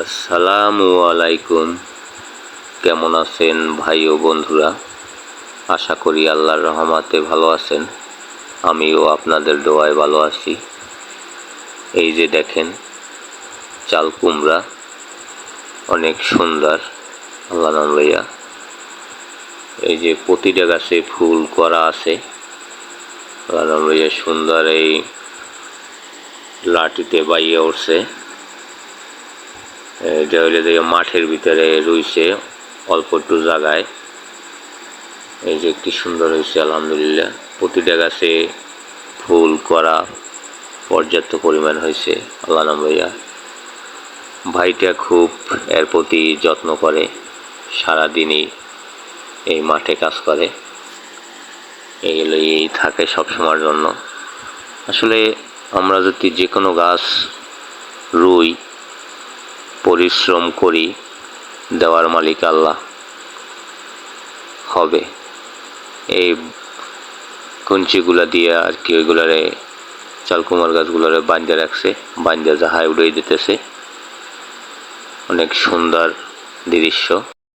আসসালামু আলাইকুম। কেমন আছেন ভাই ও বন্ধুরা? আশা করি আল্লাহর রহমতে ভালো আছেন। আমিও আপনাদের দোয়ায় ভালো আছি। এই যে দেখেন চাল কুমড়া, অনেক সুন্দর। আল্লাহ নাম লইয়া এই যে প্রতিটা গাছে ফুল করা আছে। আল্লাহ নাম লইয়া সুন্দর এই লাঠিতে বাইয়ে উঠছে। এটা হইলে দেখে মাঠের ভিতরে রইছে অল্প একটু জায়গায়। এই যে কি সুন্দর হয়েছে আলহামদুলিল্লাহ। প্রতিটা গাছে ফুল করা পর্যাপ্ত পরিমাণ হয়েছে। আল্লাহ নাম লইয়া ভাইটা খুব এর প্রতি যত্ন করে, সারাদিনই এই মাঠে কাজ করে, এই থাকে সবসময়ের জন্য। আসলে আমরা যদি যে কোনো গাছ রুই, পরিশ্রম করি, দেওয়ার মালিক আল্লাহ হবে। এই কঞ্চিগুলা দিয়ে আর কি ওইগুলারে চালকুমার গাছগুলারে বাঁধে রাখছে, বাঁধে জাহায় উড়িয়ে দিতেছে। অনেক সুন্দর দৃশ্য।